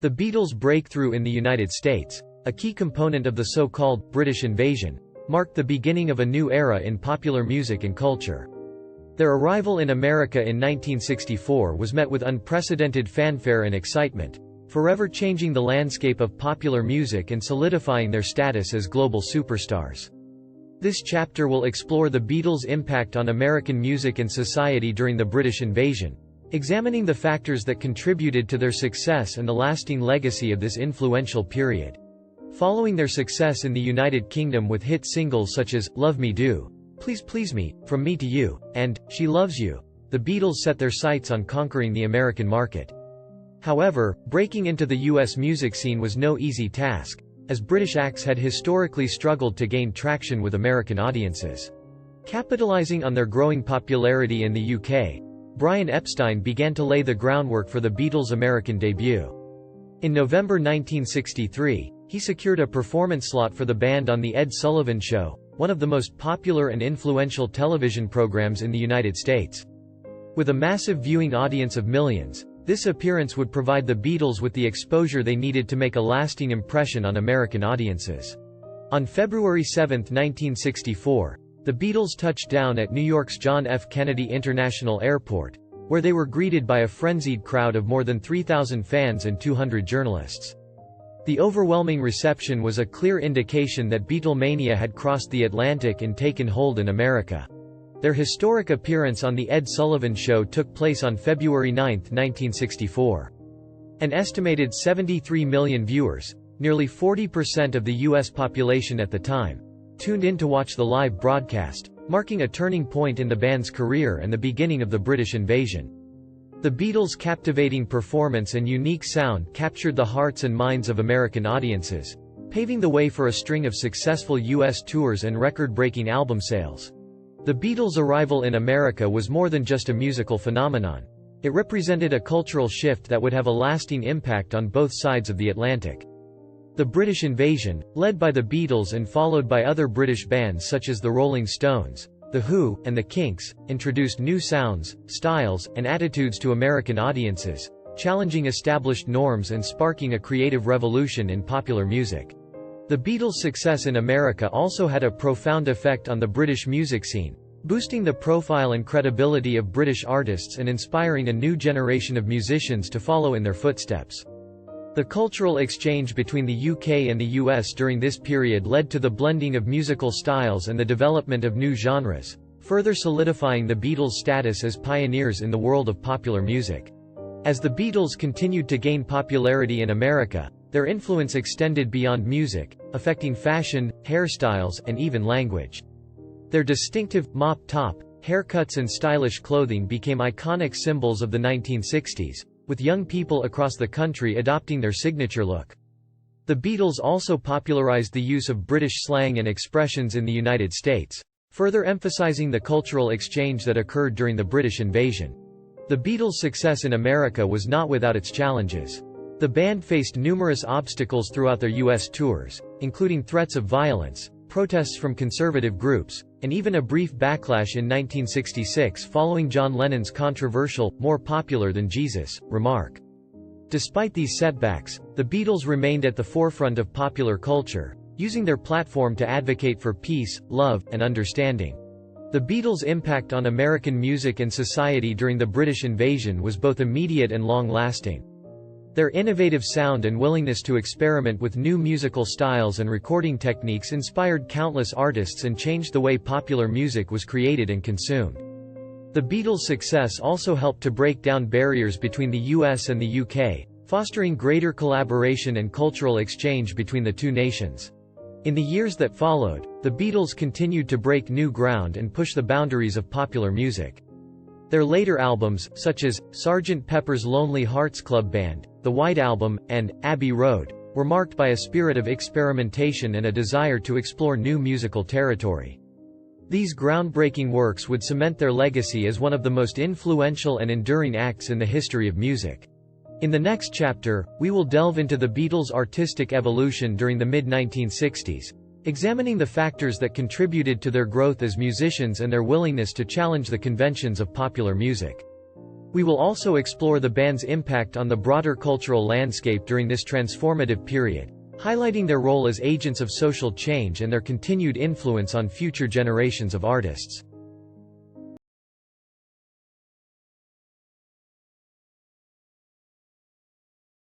The Beatles' breakthrough in the United States, a key component of the so-called British invasion, marked the beginning of a new era in popular music and culture. Their arrival in America in 1964 was met with unprecedented fanfare and excitement, forever changing the landscape of popular music and solidifying their status as global superstars. This chapter will explore the Beatles' impact on American music and society during the British invasion, examining the factors that contributed to their success and the lasting legacy of this influential period. Following their success in the United Kingdom with hit singles such as Love Me Do, Please Please Me, From Me to You, and She Loves You, the Beatles set their sights on conquering the American market. However, breaking into the U.S. music scene was no easy task, as British acts had historically struggled to gain traction with American audiences. Capitalizing on their growing popularity in the UK, Brian Epstein began to lay the groundwork for the Beatles' American debut. In November 1963, he secured a performance slot for the band on The Ed Sullivan Show, one of the most popular and influential television programs in the United States. With a massive viewing audience of millions, this appearance would provide the Beatles with the exposure they needed to make a lasting impression on American audiences. On February 7, 1964, the Beatles touched down at New York's John F. Kennedy International Airport, where they were greeted by a frenzied crowd of more than 3,000 fans and 200 journalists. The overwhelming reception was a clear indication that Beatlemania had crossed the Atlantic and taken hold in America. Their historic appearance on The Ed Sullivan Show took place on February 9, 1964. An estimated 73 million viewers, nearly 40% of the U.S. population at the time, tuned in to watch the live broadcast, marking a turning point in the band's career and the beginning of the British invasion. The Beatles' captivating performance and unique sound captured the hearts and minds of American audiences, paving the way for a string of successful U.S. tours and record-breaking album sales. The Beatles' arrival in America was more than just a musical phenomenon. It represented a cultural shift that would have a lasting impact on both sides of the Atlantic. The British invasion, led by the Beatles and followed by other British bands such as the Rolling Stones, The Who, and the Kinks, introduced new sounds, styles, and attitudes to American audiences, challenging established norms and sparking a creative revolution in popular music. The Beatles' success in America also had a profound effect on the British music scene, boosting the profile and credibility of British artists and inspiring a new generation of musicians to follow in their footsteps. The cultural exchange between the UK and the US during this period led to the blending of musical styles and the development of new genres, further solidifying the Beatles' status as pioneers in the world of popular music. As the Beatles continued to gain popularity in America, their influence extended beyond music, affecting fashion, hairstyles, and even language. Their distinctive, mop-top, haircuts and stylish clothing became iconic symbols of the 1960s, with young people across the country adopting their signature look. The Beatles also popularized the use of British slang and expressions in the United States, further emphasizing the cultural exchange that occurred during the British invasion. The Beatles' success in America was not without its challenges. The band faced numerous obstacles throughout their U.S. tours, including threats of violence, protests from conservative groups, and even a brief backlash in 1966 following John Lennon's controversial, "More popular than Jesus" remark. Despite these setbacks, the Beatles remained at the forefront of popular culture, using their platform to advocate for peace, love, and understanding. The Beatles' impact on American music and society during the British invasion was both immediate and long-lasting. Their innovative sound and willingness to experiment with new musical styles and recording techniques inspired countless artists and changed the way popular music was created and consumed. The Beatles' success also helped to break down barriers between the US and the UK, fostering greater collaboration and cultural exchange between the two nations. In the years that followed, the Beatles continued to break new ground and push the boundaries of popular music. Their later albums, such as Sgt. Pepper's Lonely Hearts Club Band, The White Album, and Abbey Road, were marked by a spirit of experimentation and a desire to explore new musical territory. These groundbreaking works would cement their legacy as one of the most influential and enduring acts in the history of music. In the next chapter, we will delve into the Beatles' artistic evolution during the mid-1960s, examining the factors that contributed to their growth as musicians and their willingness to challenge the conventions of popular music. We will also explore the band's impact on the broader cultural landscape during this transformative period, highlighting their role as agents of social change and their continued influence on future generations of artists.